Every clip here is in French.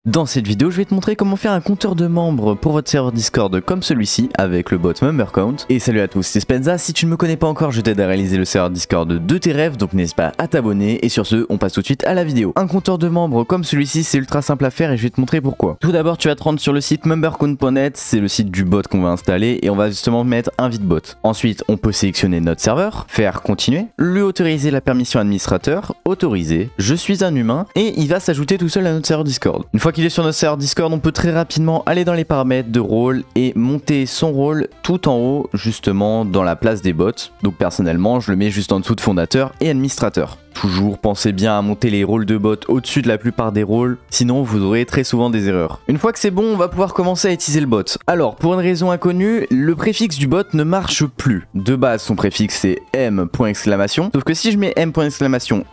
Dans cette vidéo, je vais te montrer comment faire un compteur de membres pour votre serveur Discord comme celui-ci avec le bot MemberCount. Et salut à tous, c'est Spenza. Si tu ne me connais pas encore, je t'aide à réaliser le serveur Discord de tes rêves, donc n'hésite pas à t'abonner. Et sur ce, on passe tout de suite à la vidéo. Un compteur de membres comme celui-ci, c'est ultra simple à faire et je vais te montrer pourquoi. Tout d'abord, tu vas te rendre sur le site membercount.net, c'est le site du bot qu'on va installer et on va justement mettre invite bot. Ensuite, on peut sélectionner notre serveur, faire continuer, lui autoriser la permission administrateur, autoriser, je suis un humain et il va s'ajouter tout seul à notre serveur Discord. Une fois qu'il est sur notre serveur Discord, on peut très rapidement aller dans les paramètres de rôle et monter son rôle tout en haut, justement dans la place des bots. Donc personnellement, je le mets juste en dessous de fondateur et administrateur. Toujours pensez bien à monter les rôles de bot au-dessus de la plupart des rôles, sinon vous aurez très souvent des erreurs. Une fois que c'est bon, on va pouvoir commencer à utiliser le bot. Alors, pour une raison inconnue, le préfixe du bot ne marche plus. De base, son préfixe c'est m. Sauf que si je mets m.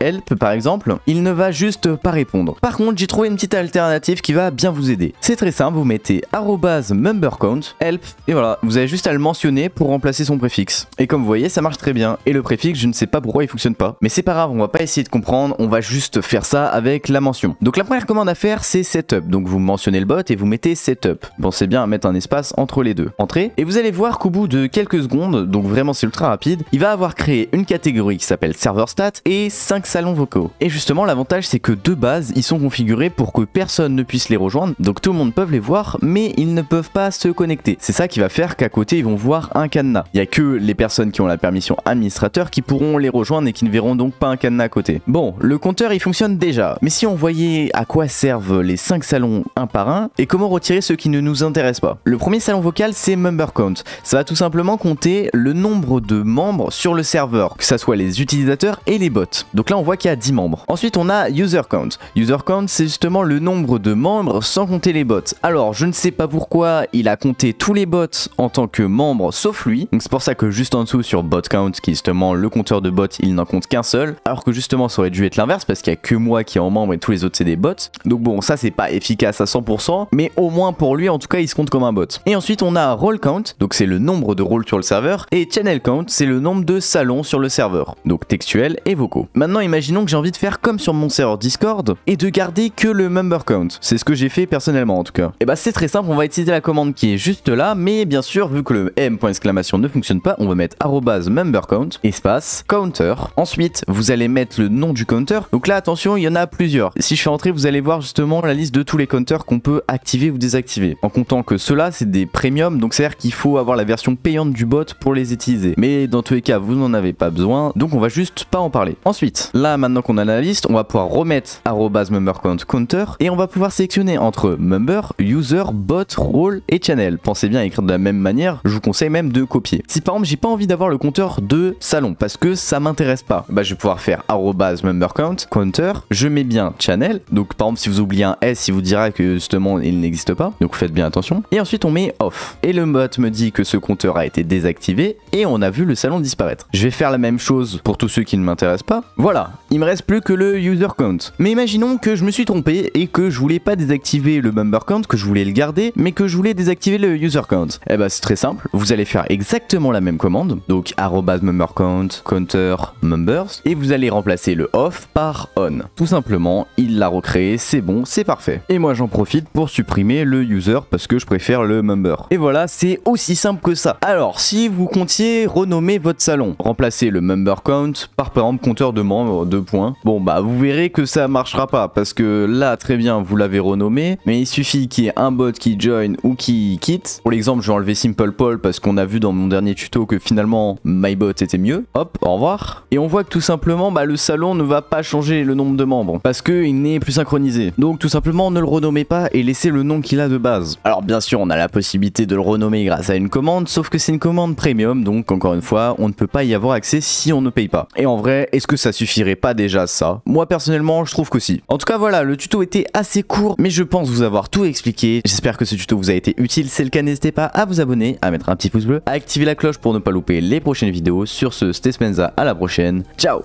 help par exemple, il ne va juste pas répondre. Par contre, j'ai trouvé une petite alternative qui va bien vous aider. C'est très simple, vous mettez @membercount, help, et voilà, vous avez juste à le mentionner pour remplacer son préfixe. Et comme vous voyez, ça marche très bien. Et le préfixe, je ne sais pas pourquoi il fonctionne pas. Mais c'est pas grave, on va pas essayer de comprendre, on va juste faire ça avec la mention. Donc la première commande à faire, c'est setup. Donc vous mentionnez le bot et vous mettez setup. Pensez bien à mettre un espace entre les deux. Entrez, et vous allez voir qu'au bout de quelques secondes, donc vraiment c'est ultra rapide, il va avoir créé une catégorie qui s'appelle server stat et 5 salons vocaux. Et justement, l'avantage c'est que de base, ils sont configurés pour que personne ne puisse les rejoindre. Donc tout le monde peut les voir, mais ils ne peuvent pas se connecter. C'est ça qui va faire qu'à côté, ils vont voir un cadenas. Il n'y a que les personnes qui ont la permission administrateur qui pourront les rejoindre et qui ne verront donc pas un cadenas à côté. Bon, le compteur il fonctionne déjà, mais si on voyait à quoi servent les 5 salons un par un et comment retirer ceux qui ne nous intéressent pas. Le premier salon vocal c'est membercount. Ça va tout simplement compter le nombre de membres sur le serveur, que ça soit les utilisateurs et les bots. Donc là on voit qu'il y a 10 membres. Ensuite on a user count. User count c'est justement le nombre de membres sans compter les bots. Alors je ne sais pas pourquoi il a compté tous les bots en tant que membres sauf lui. Donc c'est pour ça que juste en dessous sur bot count, qui est justement le compteur de bots, il n'en compte qu'un seul. Alors que justement ça aurait dû être l'inverse parce qu'il n'y a que moi qui est en membre et tous les autres c'est des bots. Donc bon, ça c'est pas efficace à 100%, mais au moins pour lui en tout cas il se compte comme un bot. Et ensuite on a role count, donc c'est le nombre de rôles sur le serveur, et channel count, c'est le nombre de salons sur le serveur, donc textuels et vocaux. Maintenant imaginons que j'ai envie de faire comme sur mon serveur Discord et de garder que le member count. C'est ce que j'ai fait personnellement en tout cas. Et bah c'est très simple, on va utiliser la commande qui est juste là, mais bien sûr vu que le m. ne fonctionne pas, on va mettre @membercount espace counter. Ensuite vous allez mettre le nom du counter. Donc là attention, il y en a plusieurs. Si je fais entrer, vous allez voir justement la liste de tous les counters qu'on peut activer ou désactiver. En comptant que ceux-là c'est des premium, donc c'est à dire qu'il faut avoir la version payante du bot pour les utiliser. Mais dans tous les cas vous n'en avez pas besoin, donc on va juste pas en parler. Ensuite, là maintenant qu'on a la liste, on va pouvoir remettre @membercount counter et on va pouvoir sélectionner entre member, user, bot, role et channel. Pensez bien à écrire de la même manière, je vous conseille même de copier. Si par exemple j'ai pas envie d'avoir le compteur de salon parce que ça m'intéresse pas, bah je vais pouvoir faire @membercount counter, je mets bien channel, donc par exemple si vous oubliez un S il vous dira que justement il n'existe pas, donc faites bien attention, et ensuite on met off et le bot me dit que ce compteur a été désactivé et on a vu le salon disparaître. Je vais faire la même chose pour tous ceux qui ne m'intéressent pas. Voilà, il me reste plus que le user count. Mais imaginons que je me suis trompé et que je voulais pas désactiver le member count, que je voulais le garder mais que je voulais désactiver le user count. Et bah c'est très simple, vous allez faire exactement la même commande, donc @membercount counter members, et vous allez remplacer le off par on. Tout simplement, il l'a recréé, c'est bon, c'est parfait. Et moi j'en profite pour supprimer le user parce que je préfère le member. Et voilà, c'est aussi simple que ça. Alors, si vous comptiez renommer votre salon, remplacez le member count par exemple compteur de membres, 2 points. Bon bah vous verrez que ça marchera pas parce que là très bien vous l'avez renommé, mais il suffit qu'il y ait un bot qui join ou qui quitte. Pour l'exemple, je vais enlever Simple Poll parce qu'on a vu dans mon dernier tuto que finalement MyBot était mieux. Hop, au revoir. Et on voit que tout simplement bah, le salon ne va pas changer le nombre de membres parce qu'il n'est plus synchronisé. Donc tout simplement ne le renommez pas et laissez le nom qu'il a de base. Alors bien sûr on a la possibilité de le renommer grâce à une commande, sauf que c'est une commande premium, donc encore une fois on ne peut pas y avoir accès si on ne paye pas. Et en vrai, est-ce que ça suffirait pas déjà ça? Moi personnellement je trouve que si. En tout cas voilà, le tuto était assez court mais je pense vous avoir tout expliqué. J'espère que ce tuto vous a été utile. Si c'est le cas, n'hésitez pas à vous abonner, à mettre un petit pouce bleu, à activer la cloche pour ne pas louper les prochaines vidéos. Sur ce, c'était Spenza, à la prochaine, ciao.